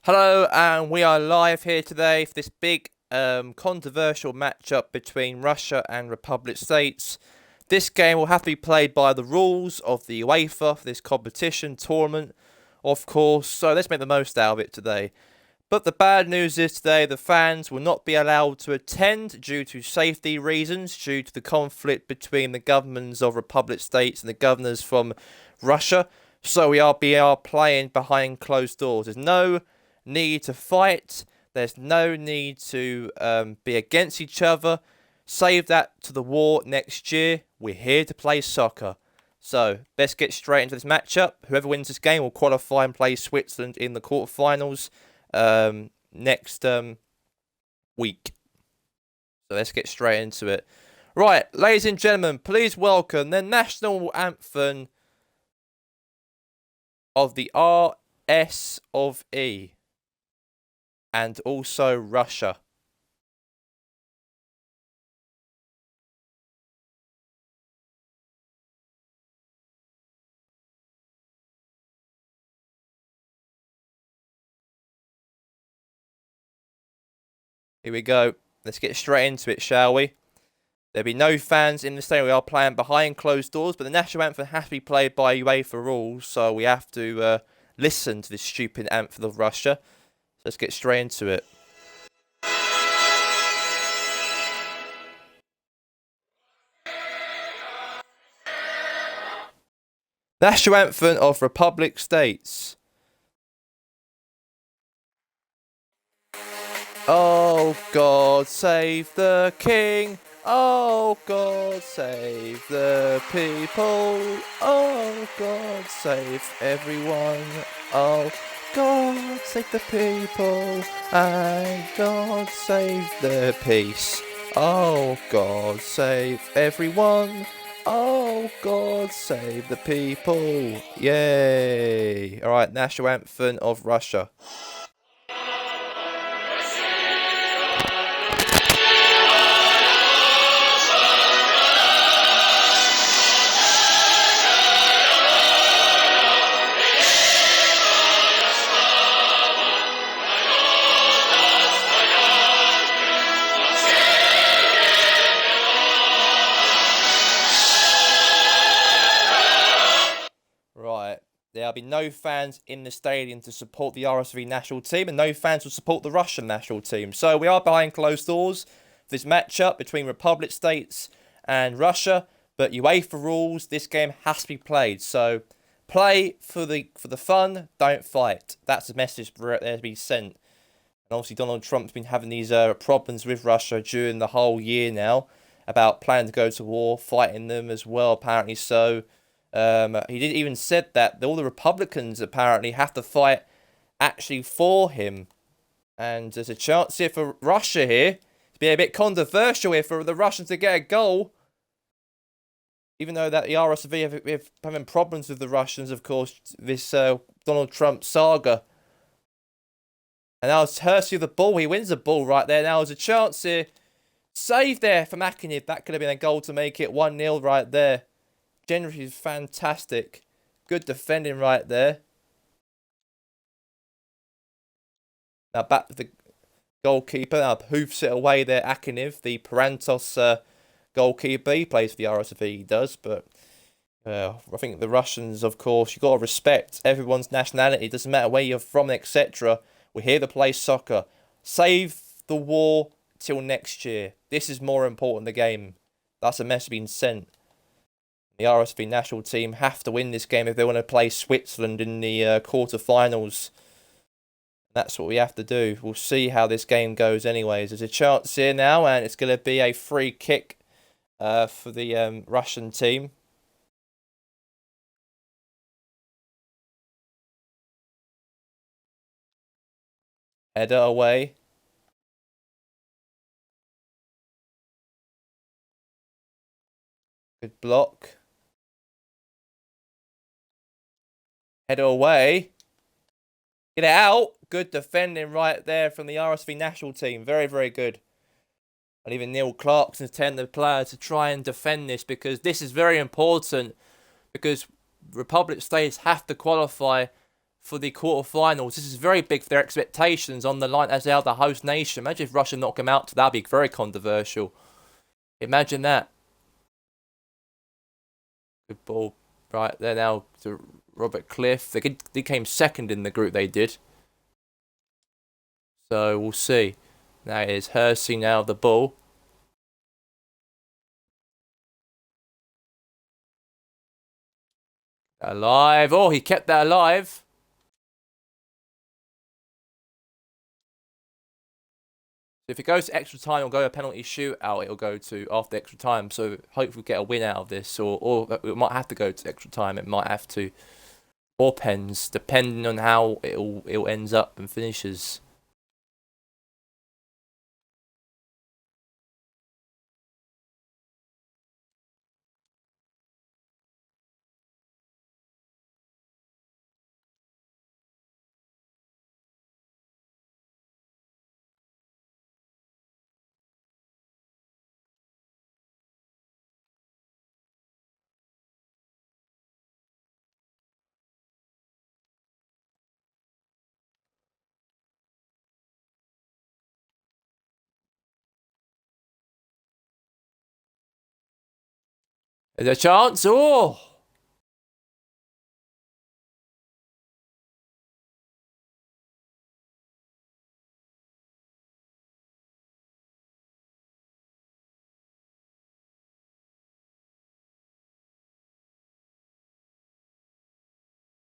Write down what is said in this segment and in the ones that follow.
Hello, and we are live here today for this big controversial matchup between Russia and Republic States. This game will have to be played by the rules of the UEFA for this competition tournament, of course, so let's make the most out of it today. But the bad news is today the fans will not be allowed to attend due to safety reasons, due to the conflict between the governments of Republic States and the governors from Russia. So we are playing behind closed doors. There's no need to fight. There's no need to be against each other. Save that to the war next year. We're here to play soccer. So let's get straight into this matchup. Whoever wins this game will qualify and play Switzerland in the quarterfinals next week. So let's get straight into it. Right, ladies and gentlemen, please welcome the national anthem of the RS of E. And also Russia. Here we go. Let's get straight into it, shall we? There'll be no fans in the stadium. We are playing behind closed doors, but the national anthem has to be played by UEFA rules, so we have to listen to this stupid anthem of Russia. So let's get straight into it. National anthem of Republic States. Oh God, save the king. Oh God, save the people. Oh God, save everyone. Oh God, save the people. And God, save the peace. Oh God, save everyone. Oh God, save the people. Yay. Alright, national anthem of Russia. Right, there'll be no fans in the stadium to support the RSV national team, and no fans will support the Russian national team. So we are behind closed doors for this matchup between Republic States and Russia. But UEFA rules, this game has to be played. So play for the fun, don't fight. That's the message there to be sent. And obviously Donald Trump's been having these problems with Russia during the whole year now about planning to go to war, fighting them as well, apparently. So he did even said that all the Republicans apparently have to fight actually for him. And there's a chance here for Russia here to be a bit controversial here for the Russians to get a goal. Even though that the RSV have having problems with the Russians, of course, this Donald Trump saga. And now it's Hersey with the ball. He wins the ball right there. Now there's a chance here. Save there for Makinev. That could have been a goal to make it 1-0 right there. Generally is fantastic. Good defending right there. Now back to the goalkeeper. Now hoofs it away there. Akinev, the Parantos goalkeeper. He plays for the RSV, he does. But I think the Russians, of course, you've got to respect everyone's nationality. It doesn't matter where you're from, etc. We're here to play soccer. Save the war till next year. This is more important than the game. That's a message being sent. The RSV national team have to win this game if they want to play Switzerland in the quarterfinals. That's what we have to do. We'll see how this game goes anyways. There's a chance here now, and it's going to be a free kick for the Russian team. Header away. Good block. Header away. Get it out. Good defending right there from the RSV national team. Very, very good. And even Neil Clarkson's telling the players to try and defend this because this is very important because Republic States have to qualify for the quarterfinals. This is very big for their expectations on the line as they are the host nation. Imagine if Russia knock them out. That'd be very controversial. Imagine that. Good ball right there now to Robert Cliff. They came second in the group they did. So we'll see. Now it is Hersey now the ball. Alive. Oh, he kept that alive. If it goes to extra time, it'll go a penalty shootout. It'll go to after extra time. So hopefully we'll get a win out of this. Or it might have to go to extra time. It might have to. Or pens, depending on how it'll ends up and finishes. There's a chance. Oh!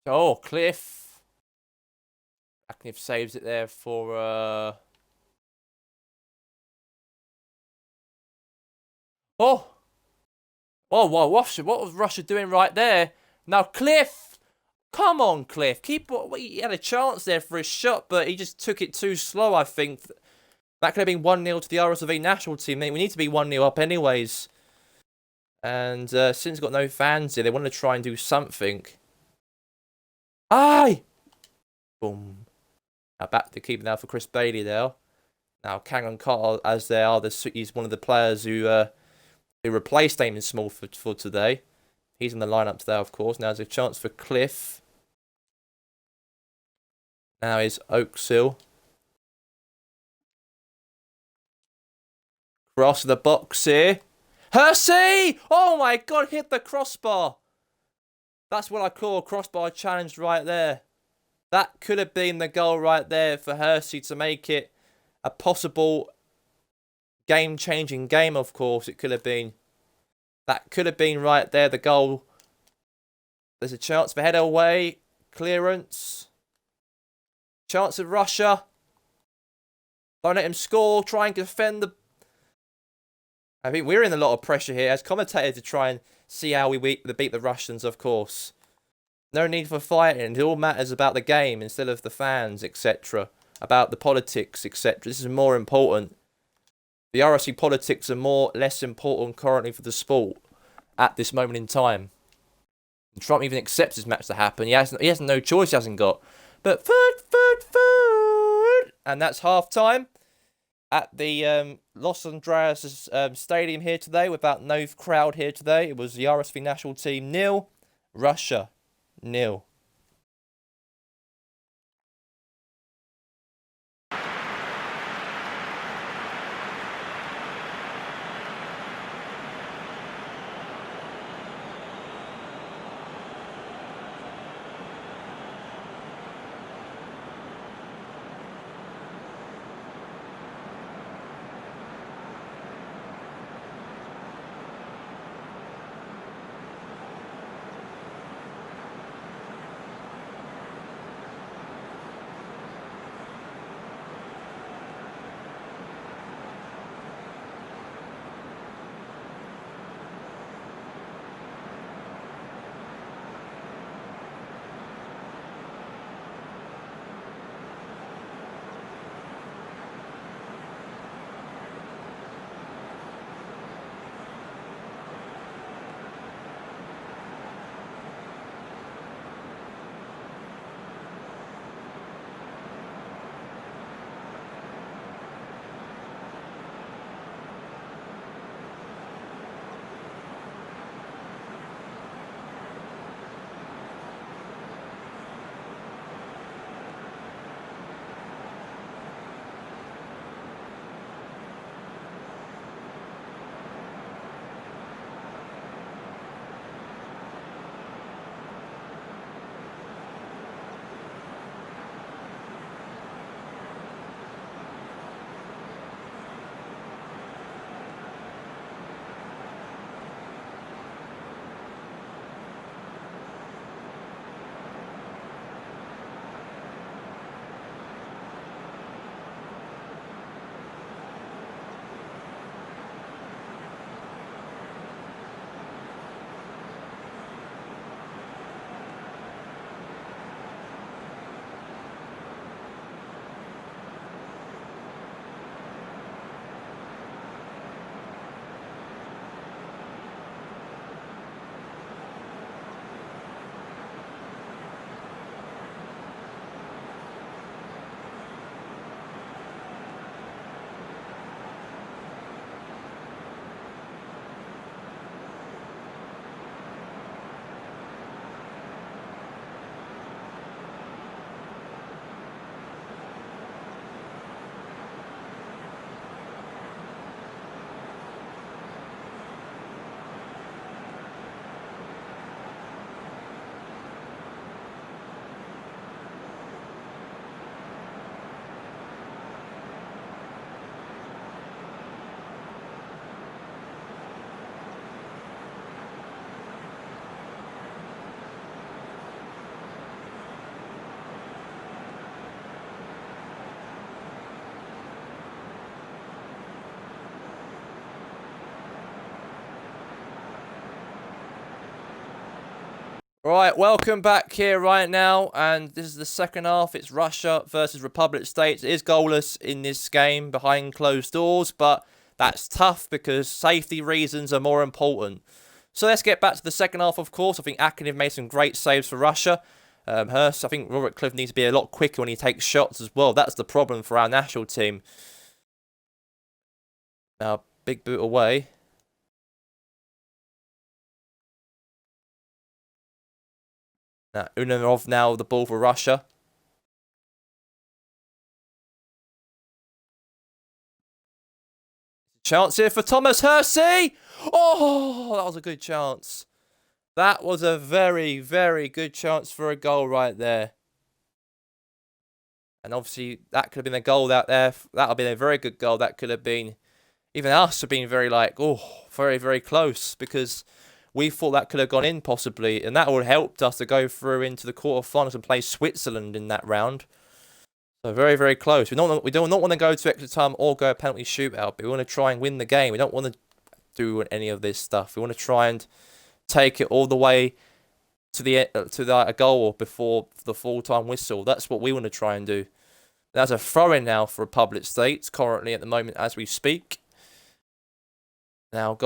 Oh, Cliff. Cliff saves it there for... Oh! Oh, well, what was Russia doing right there? Now, Cliff! Come on, Cliff. He had a chance there for his shot, but he just took it too slow, I think. That could have been 1-0 to the RSV national team. We need to be 1-0 up anyways. And since we've got no fans here, they want to try and do something. Aye! Boom. Now back to keeping now for Chris Bailey there. Now, Kangan Carter, as they are, he's one of the players who replaced Damon Small for today. He's in the lineup today, of course. Now there's a chance for Cliff. Now is Oaksill. Cross the box here. Hersey! Oh my god, hit the crossbar. That's what I call a crossbar challenge right there. That could have been the goal right there for Hersey to make it a possible game-changing game, of course. It could have been. That could have been right there, the goal. There's a chance for header away. Clearance. Chance of Russia. Don't let him score. Try and defend the... I think we're in a lot of pressure here as commentators to try and see how we beat the Russians, of course. No need for fighting. It all matters about the game instead of the fans, etc. About the politics, etc. This is more important. The RSC politics are less important currently for the sport at this moment in time. And Trump even accepts this match to happen. He has no choice. He hasn't got. But food, and that's half time at the Los Andreas Stadium here today. Without no crowd here today, it was the RSV national team 0, Russia 0. Right, welcome back here right now, and this is the second half. It's Russia versus Republic States. It is goalless in this game behind closed doors, but that's tough because safety reasons are more important. So let's get back to the second half, of course. I think Akinov made some great saves for Russia. Hurst, I think Robert Cliff needs to be a lot quicker when he takes shots as well. That's the problem for our national team. Now, big boot away. Now, Unanov now the ball for Russia. Chance here for Thomas Hersey. Oh, that was a good chance. That was a very, very good chance for a goal right there. And obviously, that could have been a goal out there. That would have been a very good goal. That could have been, even us have been very very, very close, because we thought that could have gone in possibly. And that would have helped us to go through into the quarterfinals and play Switzerland in that round. So very, very close. We do not want to go to extra time or go a penalty shootout, but we want to try and win the game. We don't want to do any of this stuff. We want to try and take it all the way to a goal before the full-time whistle. That's what we want to try and do. There's a throw-in now for Republic States currently at the moment as we speak. Now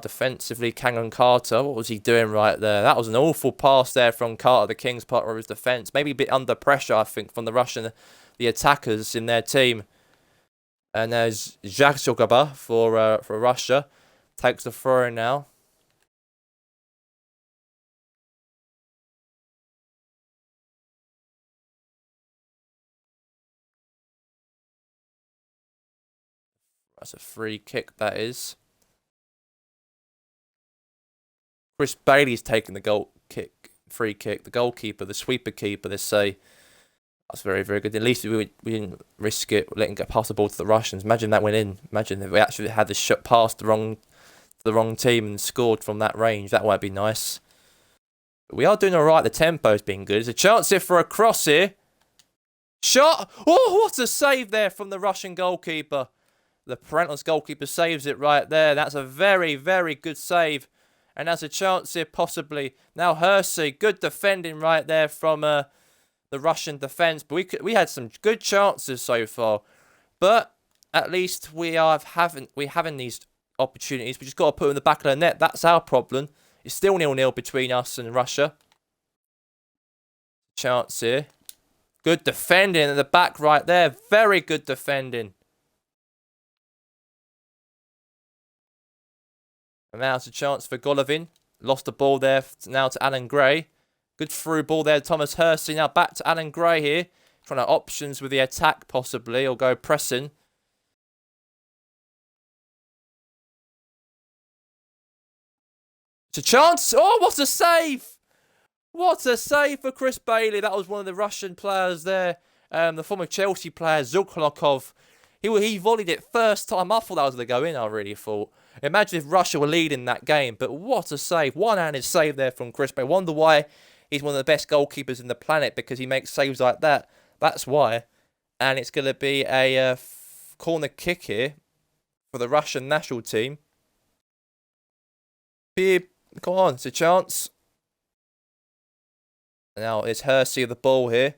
defensively, Kangan Carter. What was he doing right there? That was an awful pass there from Carter, the King's part of his defence. Maybe a bit under pressure, I think, from the attackers in their team. And there's Zhaksogaba for Russia. Takes the throw-in now. That's a free kick, that is. Chris Bailey's taking the free kick. The goalkeeper, the sweeper keeper, they say. That's very, very good. At least we didn't risk it, letting get past the ball to the Russians. Imagine that went in. Imagine if we actually had the shot past the wrong team and scored from that range. That might be nice. But we are doing alright. The tempo's been good. There's a chance here for a cross here. Shot! Oh, what a save there from the Russian goalkeeper. The Parental's goalkeeper saves it right there. That's a very, very good save. And there's a chance here, possibly. Now Hersey, good defending right there from the Russian defence. But we had some good chances so far. But at least we having these opportunities. We just got to put them in the back of the net. That's our problem. It's still 0-0 between us and Russia. Chance here. Good defending at the back right there. Very good defending. And now it's a chance for Golovin. Lost the ball there now to Alan Gray. Good through ball there, Thomas Hersey. Now back to Alan Gray here. Trying to options with the attack possibly, or go pressing. It's a chance. Oh, what a save! What a save for Chris Bailey. That was one of the Russian players there. The former Chelsea player, Zukhlakov. He volleyed it first time. I thought that was going to go in, I really thought. Imagine if Russia were leading that game. But what a save. One-handed save there from Chris Bailey. Wonder why he's one of the best goalkeepers in the planet, because he makes saves like that. That's why. And it's going to be a corner kick here for the Russian national team. Come on, it's a chance. Now it's Hersey of the ball here.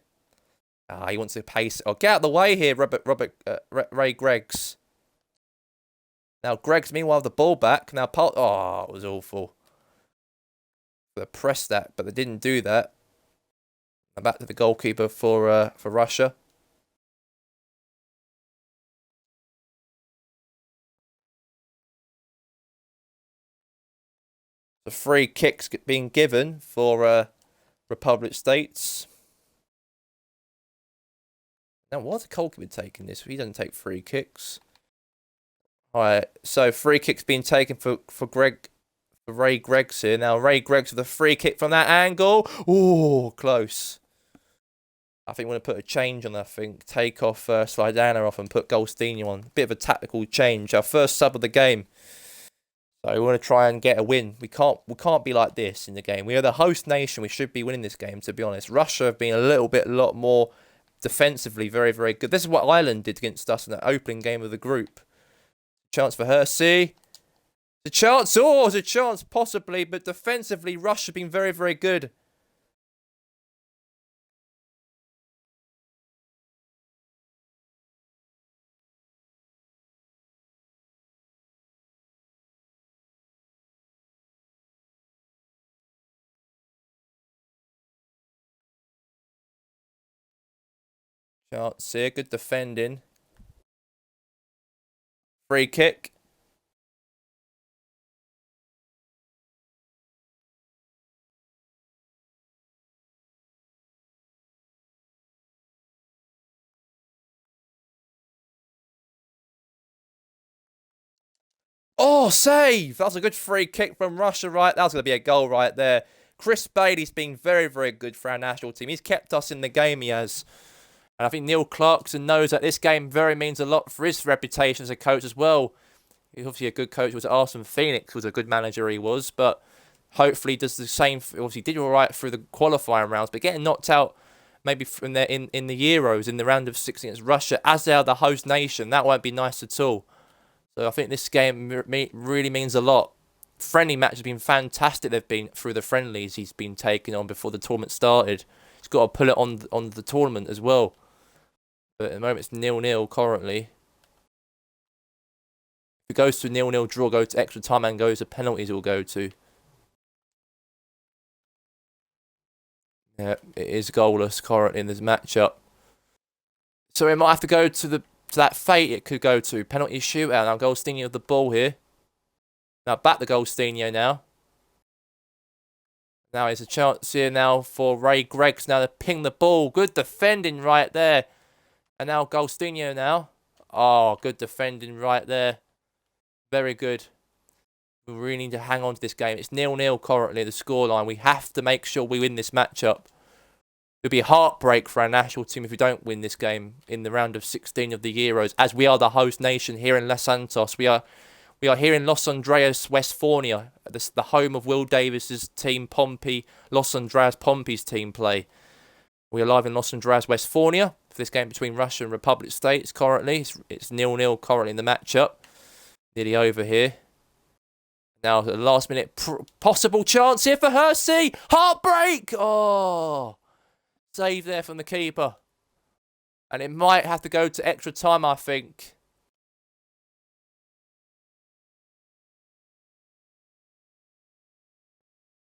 He wants to pace. Oh, get out of the way here, Ray Greggs. Now Greggs, meanwhile, the ball back. Now, oh, it was awful. They pressed that, but they didn't do that. And back to the goalkeeper for Russia. The free kicks being given for Republic States. Now, why's the goalkeeper taking this? He doesn't take free kicks. Alright, so free kick's being taken for Ray Greggs here. Now, Ray Greggs with a free kick from that angle. Ooh, close. I think we're going to put a change on that, I think. Take off Slidana off and put Golstino on. Bit of a tactical change. Our first sub of the game. So we want to try and get a win. We can't be like this in the game. We are the host nation. We should be winning this game, to be honest. Russia have been a lot more defensively very, very good. This is what Ireland did against us in the opening game of the group. Chance for Hersey. The chance. Oh, there's a chance possibly, but defensively, Russia have been very, very good. Chance here. Good defending. Free kick. Oh, save! That was a good free kick from Russia, right? That was going to be a goal right there. Chris Bailey's been very, very good for our national team. He's kept us in the game, he has. And I think Neil Clarkson knows that this game very means a lot for his reputation as a coach as well. He's obviously a good coach. He was at Arsenal Phoenix, was a good manager he was. But hopefully he does the same. Obviously did all right through the qualifying rounds. But getting knocked out maybe from there in the Euros, in the round of 16 against Russia, as they are the host nation, that won't be nice at all. So I think this game really means a lot. Friendly match has been fantastic. They've been through the friendlies he's been taking on before the tournament started. He's got to pull it on the tournament as well. But at the moment it's 0-0 currently. If it goes to a 0-0 draw, go to extra time and goes to penalties, it will go to. Yeah, it is goalless currently in this matchup. So it might have to go to that fate it could go to. Penalty shootout. Now Goldstein with the ball here. Now back to Goldstein now. Now there's a chance here now for Ray Greggs now to ping the ball. Good defending right there. And now Goldstein now. Oh, good defending right there. Very good. We really need to hang on to this game. It's 0-0 currently, the scoreline. We have to make sure we win this matchup. It'll be a heartbreak for our national team if we don't win this game in the round of 16 of the Euros, as we are the host nation here in Los Santos. We are here in Los Andreas, Westphalia, the home of Will Davis's team, Pompey. Los Andreas Pompey's team play. We are live in Los Andreas, Westphalia for this game between Russia and Republic States currently. It's 0-0 currently in the matchup. Nearly over here. Now, the last minute possible chance here for Hersey. Heartbreak! Oh, save there from the keeper. And it might have to go to extra time, I think.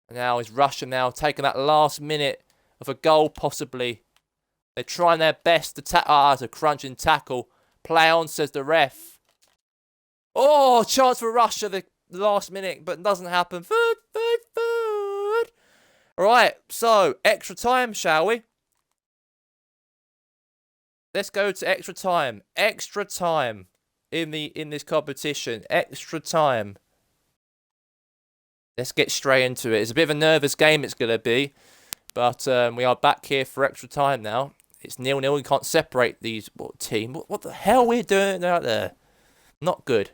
And now is Russia now taking that last minute of a goal, possibly. They're trying their best to it's a crunching tackle. Play on, says the ref. Oh, chance for Russia, the last minute, but it doesn't happen. Food. All right, so extra time, shall we? Let's go to extra time. Extra time in this competition. Extra time. Let's get straight into it. It's a bit of a nervous game it's going to be. But we are back here for extra time now. It's 0-0. We can't separate these team. What the hell are we doing out there? Not good.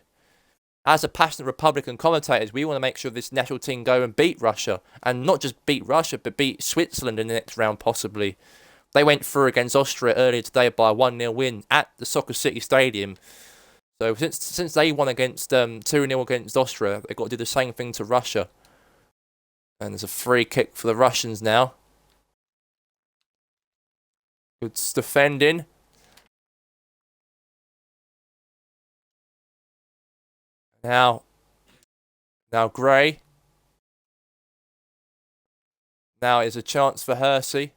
As a passionate Republican commentators, we want to make sure this national team go and beat Russia. And not just beat Russia, but beat Switzerland in the next round, possibly. They went through against Austria earlier today by a 1-0 win at the Soccer City Stadium. So since they won against 2-0 against Austria, they've got to do the same thing to Russia. And there's a free kick for the Russians now. Good defending. Now Gray. Now is a chance for Hersey.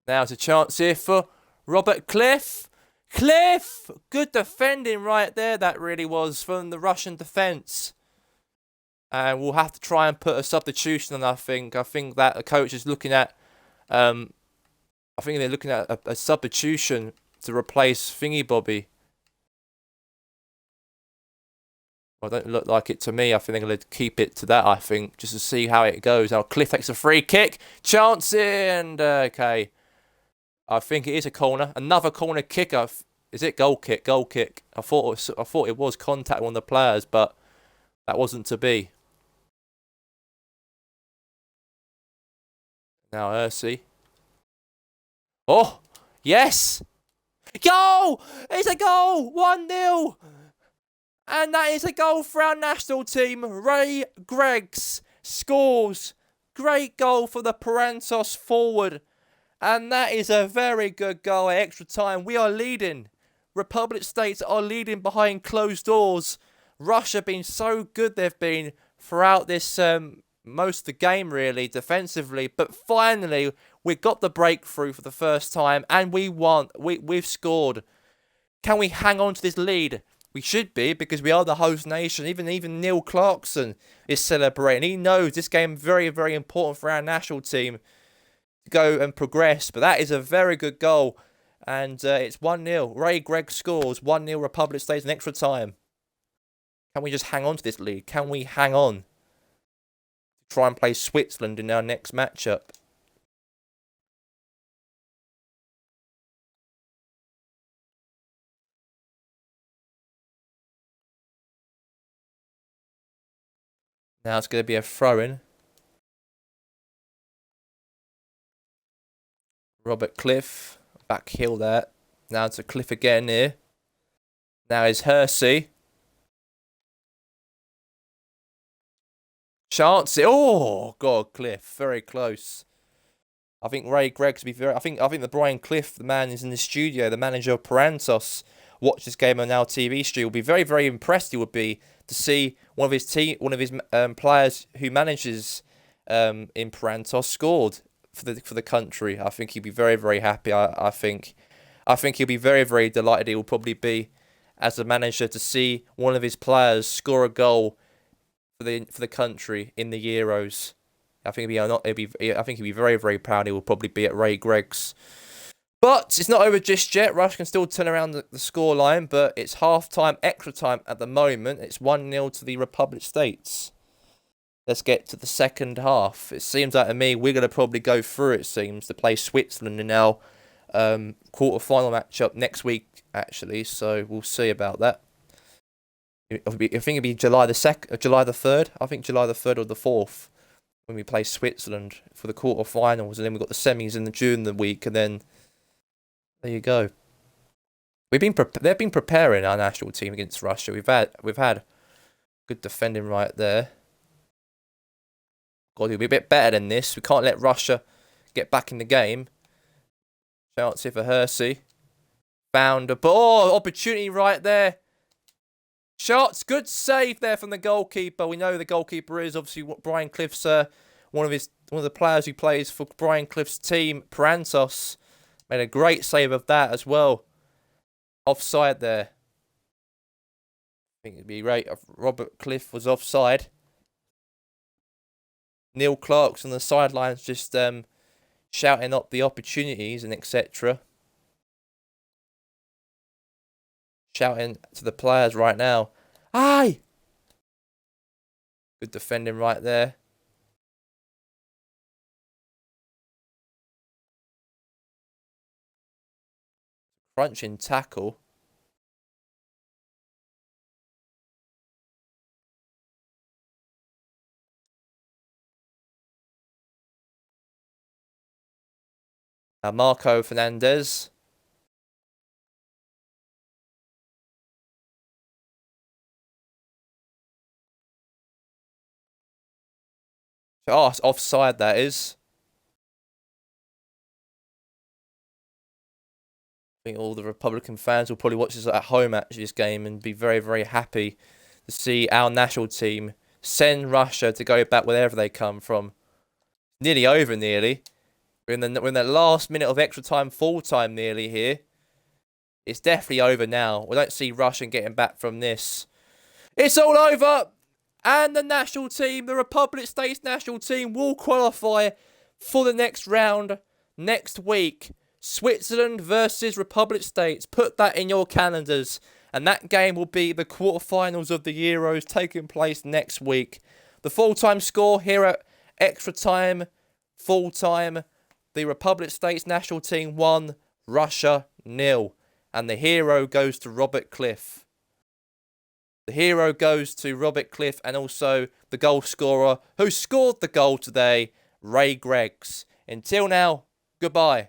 Now it's a chance here for Robert Cliff. Cliff! Good defending right there, that really was, from the Russian defence. And we'll have to try and put a substitution on, I think. I think that the coach is looking at... I think they're looking at a substitution to replace Thingy Bobby. Well, it don't look like it to me. I think they're going to keep it to that, I think, just to see how it goes. Now, Cliff takes a free kick. Chance in. Okay. I think it is a corner. Another corner kick. Is it goal kick? Goal kick. I thought it was contact on the players, but that wasn't to be. Now Hersey. Oh, yes. Goal! It's a goal! 1-0. And that is a goal for our national team. Ray Greggs scores. Great goal for the Parentos forward. And that is a very good goal at extra time. We are leading. Republic States are leading behind closed doors. Russia being so good they've been throughout this most of the game, really, defensively. But finally, we got the breakthrough for the first time, and we won. We've scored. Can we hang on to this lead? We should be, because we are the host nation. Even Neil Clarkson is celebrating. He knows this game is very, very important for our national team to go and progress. But that is a very good goal. And it's 1-0. Ray Gregg scores. 1-0 Republic States in extra time. Can we just hang on to this lead? Can we hang on? Try and play Switzerland in our next matchup. Now it's going to be a throw-in. Robert Cliff. Back heel there. Now to Cliff again here. Now is Hersey. Chance it. Oh, God, Cliff. Very close. I think Ray Gregg to be very... I think the Brian Cliff, the man is in the studio, the manager of Parantos, watch this game on our TV studio. Will be very, very impressed. He would be to see one of his players who manages in Parantos scored for the country. I think he'd be very, very happy. I think he'll be very, very delighted. He will probably be as a manager to see one of his players score a goal for the country in the Euros. I think he'd be very, very proud. He will probably be at Ray Gregg's. But it's not over just yet. Russia can still turn around the scoreline, but it's half-time, extra time at the moment. It's 1-0 to the Republic States. Let's get to the second half. It seems like to me we're going to probably go through, it seems, to play Switzerland in our quarter-final matchup next week, actually. So we'll see about that. I think it'll be July the 3rd. I think July the 3rd or the 4th. When we play Switzerland for the quarterfinals, and then we've got the semis in during the week, and then there you go. They've been preparing our national team against Russia. We've had good defending right there. Got to be a bit better than this. We can't let Russia get back in the game. Chance here for Hersey. Found a ball. opportunity right there. Shots, good save there from the goalkeeper. We know who the goalkeeper is obviously Brian Cliff's one of the players who plays for Brian Cliff's team, Parantos. Made a great save of that as well. Offside there. I think it'd be great if Robert Cliff was offside. Neil Clark's on the sidelines just shouting up the opportunities and etc. Shouting to the players right now. Aye! Good defending right there. Crunching tackle. Now Marco Fernandez. Oh, it's offside, that is. I think all the Republican fans will probably watch this at home, actually, this game, and be very, very happy to see our national team send Russia to go back wherever they come from. Nearly over, nearly. We're in the last minute of extra time, full time nearly here. It's definitely over now. We don't see Russia getting back from this. It's all over! And the national team, the Republic States national team, will qualify for the next round next week. Switzerland versus Republic States. Put that in your calendars. And that game will be the quarterfinals of the Euros taking place next week. The full-time score here at extra time, full-time. The Republic States national team 1, Russia 0. And the hero goes to Robert Cliff. The hero goes to Robert Cliff and also the goal scorer who scored the goal today, Ray Greggs. Until now, goodbye.